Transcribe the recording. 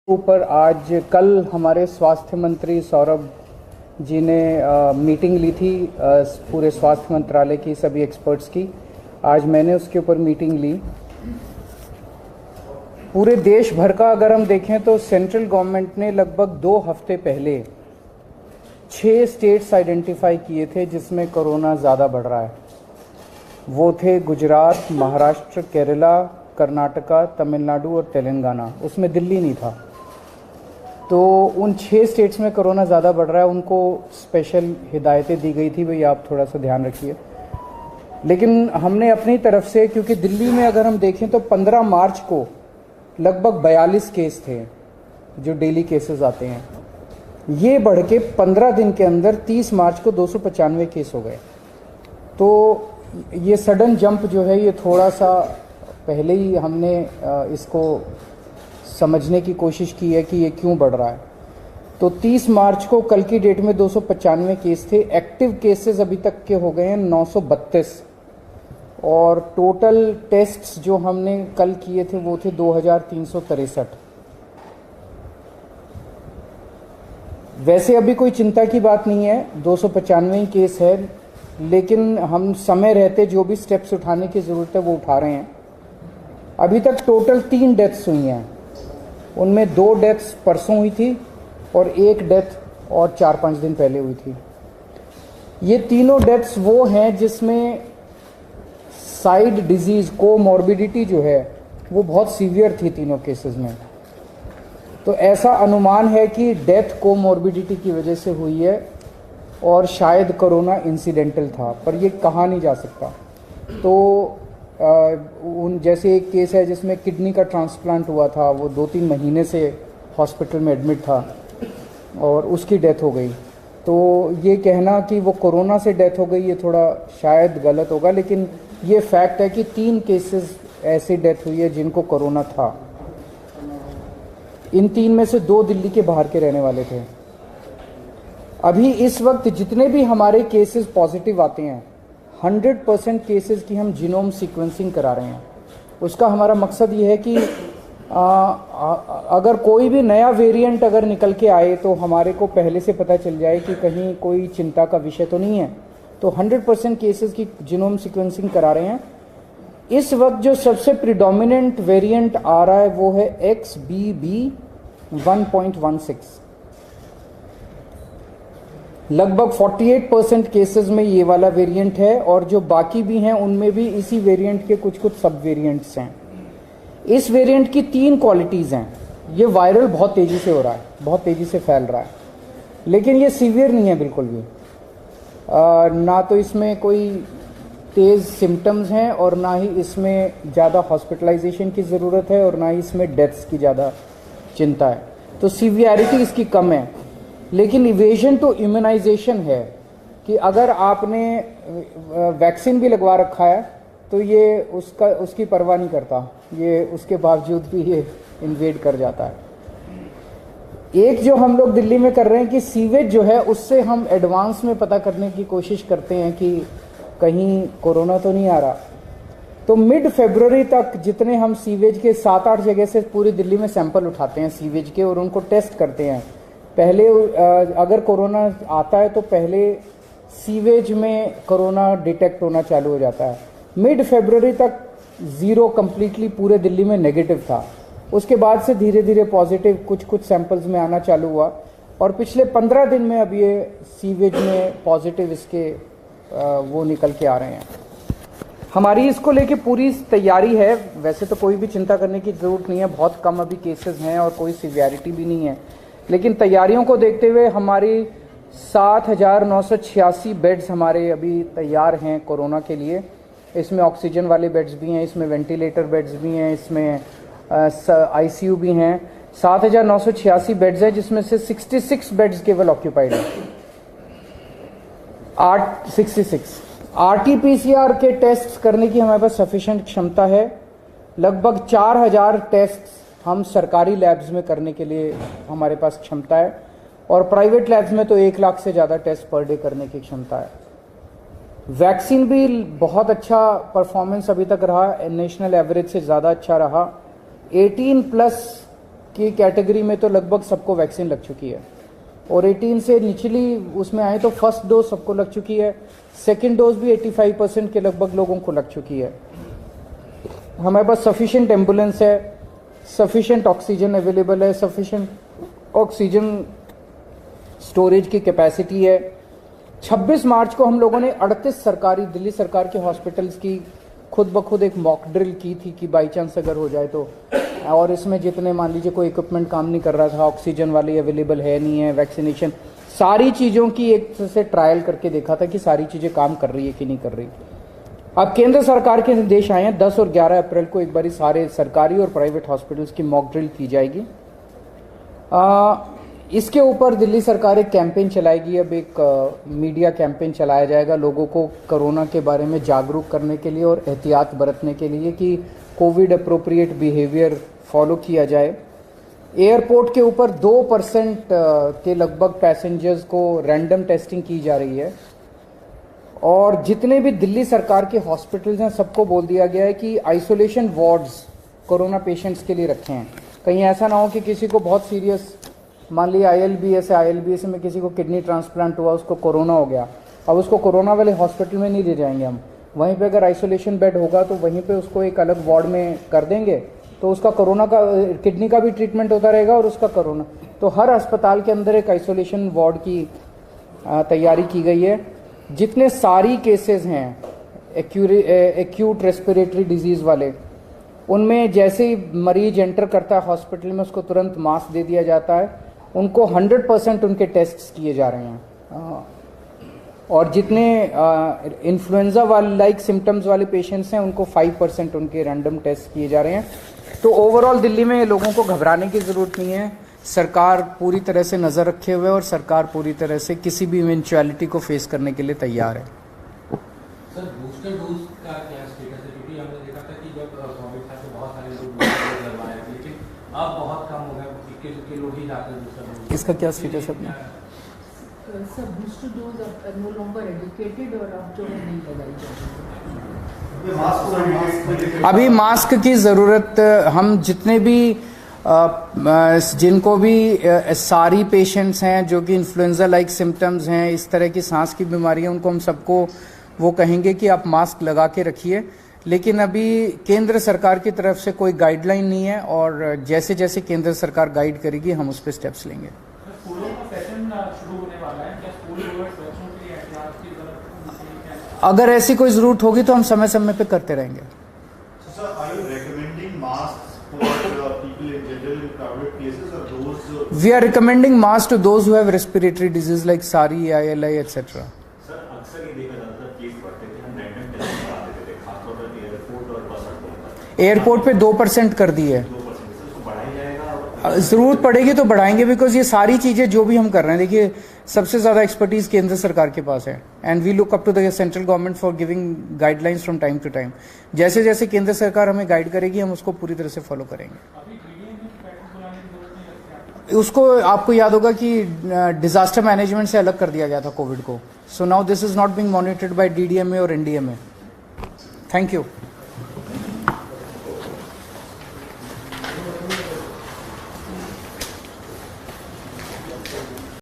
ऊपर आज कल हमारे स्वास्थ्य मंत्री सौरभ जी ने मीटिंग ली थी पूरे स्वास्थ्य मंत्रालय की सभी एक्सपर्ट्स की। आज मैंने उसके ऊपर मीटिंग ली। पूरे देश भर का अगर हम देखें तो सेंट्रल गवर्नमेंट ने लगभग 2 हफ्ते पहले 6 स्टेट्स आइडेंटिफाई किए थे जिसमें कोरोना ज़्यादा बढ़ रहा है। वो थे गुजरात, महाराष्ट्र, केरला, कर्नाटका, तमिलनाडु और तेलंगाना। उसमें दिल्ली नहीं था। तो उन 6 स्टेट्स में कोरोना ज़्यादा बढ़ रहा है, उनको स्पेशल हिदायतें दी गई थी, भाई आप थोड़ा सा ध्यान रखिए। लेकिन हमने अपनी तरफ से, क्योंकि दिल्ली में अगर हम देखें तो 15 मार्च को लगभग 42 केस थे जो डेली केसेस आते हैं, ये बढ़ के 15 दिन के अंदर 30 मार्च को 295 केस हो गए। तो ये सडन जंप जो है, ये थोड़ा सा पहले ही हमने इसको समझने की कोशिश की है कि ये क्यों बढ़ रहा है। तो 30 मार्च को कल की डेट में 295 केस थे। एक्टिव केसेस अभी तक के हो गए हैं 932 और टोटल टेस्ट्स जो हमने कल किए थे वो थे 2363। वैसे अभी कोई चिंता की बात नहीं है, 295 केस है, लेकिन हम समय रहते जो भी स्टेप्स उठाने की ज़रूरत है वो उठा रहे हैं। अभी तक टोटल 3 डेथ्स हुई हैं, उनमें 2 डेथ्स परसों हुई थी और 1 डेथ और 4-5 दिन पहले हुई थी। ये तीनों डेथ्स वो हैं जिसमें साइड डिजीज़ कोमॉर्बिडिटी जो है वो बहुत सीवियर थी तीनों केसेस में। तो ऐसा अनुमान है कि डेथ कोमॉर्बिडिटी की वजह से हुई है और शायद कोरोना इंसिडेंटल था, पर ये कहा नहीं जा सकता। तो उन जैसे एक केस है जिसमें किडनी का ट्रांसप्लांट हुआ था, वो 2-3 महीने से हॉस्पिटल में एडमिट था और उसकी डेथ हो गई। तो ये कहना कि वो कोरोना से डेथ हो गई, ये थोड़ा शायद गलत होगा, लेकिन ये फैक्ट है कि 3 केसेस ऐसे डेथ हुई है जिनको कोरोना था। इन 3 में से 2 दिल्ली के बाहर के रहने वाले थे। अभी इस वक्त जितने भी हमारे केसेस पॉजिटिव आते हैं, 100% केसेस की हम जीनोम सीक्वेंसिंग करा रहे हैं। उसका हमारा मकसद ये है कि अगर कोई भी नया वेरिएंट अगर निकल के आए तो हमारे को पहले से पता चल जाए कि कहीं कोई चिंता का विषय तो नहीं है। तो 100% केसेस की जीनोम सीक्वेंसिंग करा रहे हैं। इस वक्त जो सबसे प्रिडोमिनेंट वेरिएंट आ रहा है वो है XBB.1.16। लगभग 48% केसेस में ये वाला वेरिएंट है और जो बाकी भी हैं उनमें भी इसी वेरिएंट के कुछ सब वेरिएंट्स हैं। इस वेरिएंट की 3 क्वालिटीज़ हैं। ये वायरल बहुत तेज़ी से हो रहा है, बहुत तेज़ी से फैल रहा है, लेकिन ये सीवियर नहीं है बिल्कुल भी। ना तो इसमें कोई तेज़ सिम्टम्स हैं और ना ही इसमें ज़्यादा हॉस्पिटलाइजेशन की ज़रूरत है और ना ही इसमें डेथ्स की ज़्यादा चिंता है। तो सीवियरिटी इसकी कम है। लेकिन इवेजन टू इम्यूनाइजेशन है कि अगर आपने वैक्सीन भी लगवा रखा है तो ये उसकी परवाह नहीं करता, ये उसके बावजूद भी ये इन्वेड कर जाता है। एक जो हम लोग दिल्ली में कर रहे हैं कि सीवेज जो है उससे हम एडवांस में पता करने की कोशिश करते हैं कि कहीं कोरोना तो नहीं आ रहा। तो मिड फरवरी तक जितने हम सीवेज के 7-8 जगह से पूरी दिल्ली में सैंपल उठाते हैं सीवेज के और उनको टेस्ट करते हैं। पहले अगर कोरोना आता है तो पहले सीवेज में कोरोना डिटेक्ट होना चालू हो जाता है। मिड फरवरी तक 0 कंप्लीटली पूरे दिल्ली में नेगेटिव था। उसके बाद से धीरे धीरे पॉजिटिव कुछ सैंपल्स में आना चालू हुआ और पिछले 15 दिन में अब ये सीवेज में पॉजिटिव इसके वो निकल के आ रहे हैं। हमारी इसको लेके पूरी तैयारी है। वैसे तो कोई भी चिंता करने की ज़रूरत नहीं है, बहुत कम अभी केसेस हैं और कोई सीवियरिटी भी नहीं है, लेकिन तैयारियों को देखते हुए हमारी 7,986 बेड्स हमारे अभी तैयार हैं कोरोना के लिए। इसमें ऑक्सीजन वाले बेड्स भी हैं, इसमें वेंटिलेटर बेड्स भी हैं, इसमें ICU भी हैं। 7,986 बेड्स हैं जिसमें से 66 बेड्स केवल ऑक्यूपाइड हैं। 66 RT-PCR के टेस्ट करने की हमारे पास सफिशिएंट क्षमता है। लगभग 4,000 टेस्ट हम सरकारी लैब्स में करने के लिए हमारे पास क्षमता है और प्राइवेट लैब्स में तो 1 लाख से ज़्यादा टेस्ट पर डे करने की क्षमता है। वैक्सीन भी बहुत अच्छा परफॉर्मेंस अभी तक रहा, नेशनल एवरेज से ज़्यादा अच्छा रहा। 18+ की कैटेगरी में तो लगभग सबको वैक्सीन लग चुकी है, और 18 से निचली उसमें आए तो फर्स्ट डोज सबको लग चुकी है, सेकेंड डोज भी 85% के लगभग लोगों को लग चुकी है। हमारे पास सफिशिएंट एम्बुलेंस है, सफिशिएंट ऑक्सीजन अवेलेबल है, सफिशिएंट ऑक्सीजन स्टोरेज की कैपेसिटी है। 26 मार्च को हम लोगों ने 38 सरकारी दिल्ली सरकार के हॉस्पिटल्स की खुद ब खुद एक मॉक ड्रिल की थी कि बाई चांस अगर हो जाए तो, और इसमें जितने मान लीजिए कोई इक्विपमेंट काम नहीं कर रहा था, ऑक्सीजन वाली अवेलेबल है नहीं है, वैक्सीनेशन, सारी चीज़ों की एक से ट्रायल करके देखा था कि सारी चीज़ें काम कर रही है कि नहीं कर रही। अब केंद्र सरकार के निर्देश आए हैं, 10 और 11 अप्रैल को एक बारी सारे सरकारी और प्राइवेट हॉस्पिटल्स की मॉक ड्रिल की जाएगी। इसके ऊपर दिल्ली सरकार एक कैंपेन चलाएगी, अब एक मीडिया कैंपेन चलाया जाएगा लोगों को कोरोना के बारे में जागरूक करने के लिए और एहतियात बरतने के लिए कि कोविड अप्रोप्रिएट बिहेवियर फॉलो किया जाए। एयरपोर्ट के ऊपर 2% के लगभग पैसेंजर्स को रैंडम टेस्टिंग की जा रही है, और जितने भी दिल्ली सरकार के हॉस्पिटल्स हैं सबको बोल दिया गया है कि आइसोलेशन वार्ड्स कोरोना पेशेंट्स के लिए रखे हैं। कहीं ऐसा ना हो कि किसी को बहुत सीरियस, मान लिया ILBS में किसी को किडनी ट्रांसप्लांट हुआ, उसको कोरोना हो गया, अब उसको कोरोना वाले हॉस्पिटल में नहीं ले जाएंगे हम, वहीं पे अगर आइसोलेशन बेड होगा तो वहीं पे उसको एक अलग वार्ड में कर देंगे, तो उसका कोरोना का किडनी का भी ट्रीटमेंट होता रहेगा और उसका कोरोना। तो हर अस्पताल के अंदर एक आइसोलेशन वार्ड की तैयारी की गई है। जितने सारी केसेस हैं एक्यूट रेस्पिरेटरी डिजीज वाले, उनमें जैसे ही मरीज एंटर करता है हॉस्पिटल में उसको तुरंत मास्क दे दिया जाता है, उनको 100% उनके टेस्ट किए जा रहे हैं, और जितने इन्फ्लुएंजा वाले लाइक सिम्टम्स वाले पेशेंट्स हैं उनको 5% उनके रैंडम टेस्ट किए जा रहे हैं। तो ओवरऑल दिल्ली में लोगों को घबराने की ज़रूरत नहीं है, सरकार पूरी तरह से नज़र रखे हुए और सरकार पूरी तरह से किसी भी इवेंचुअलिटी को फेस करने के लिए तैयार है। सर बूस्टर डोज का क्या स्टेटस है? क्योंकि हमने देखा था कि जब कोविड था तो बहुत सारे लोग बूस्टर डोज लगवाए थे, लेकिन अब बहुत कम हो गया, इक्के लोग ही जाते हैं बूस्टर डोज। इसका क्या स्टेटस है अपना? सर बूस्टर डोज अब नो लॉन्गर एजुकेटेड और अब जो है नहीं लगाई जाती। अभी मास्क की ज़रूरत, हम जितने भी जिनको भी सारी पेशेंट्स हैं जो कि इन्फ्लुएंजा लाइक सिम्टम्स हैं, इस तरह की सांस की बीमारियां, उनको हम सबको वो कहेंगे कि आप मास्क लगा के रखिए। लेकिन अभी केंद्र सरकार की तरफ से कोई गाइडलाइन नहीं है, और जैसे जैसे केंद्र सरकार गाइड करेगी हम उस पर स्टेप्स लेंगे। अगर ऐसी कोई ज़रूरत होगी तो हम समय समय पे करते रहेंगे। We are recommending masks to those who have respiratory disease like SARI, ILI, etc. Sir अक्सर ये देखा जाता है केस बढ़ते थे, हम रैंडम टेस्ट करा देते थे, खासतौर पर एयरपोर्ट और बस अड्डों पर। एयरपोर्ट पे 2% कर दी है, 2% सर उसको बढ़ाया जाएगा? ज़रूरत पड़ेगी तो बढ़ाएंगे, बिकॉज ये सारी चीज़ें जो भी हम कर रहे हैं, देखिए सबसे ज़्यादा एक्सपर्टीज केंद्र सरकार के पास है, and we look up to the central government for giving guidelines from time to time. जैसे जैसे केंद्र सरकार हमें गाइड करेगी हम उसको पूरी तरह से फॉलो करेंगे। उसको आपको याद होगा कि डिजास्टर मैनेजमेंट से अलग कर दिया गया था कोविड को, so now this is not being monitored by DDMA और NDMA। Thank you.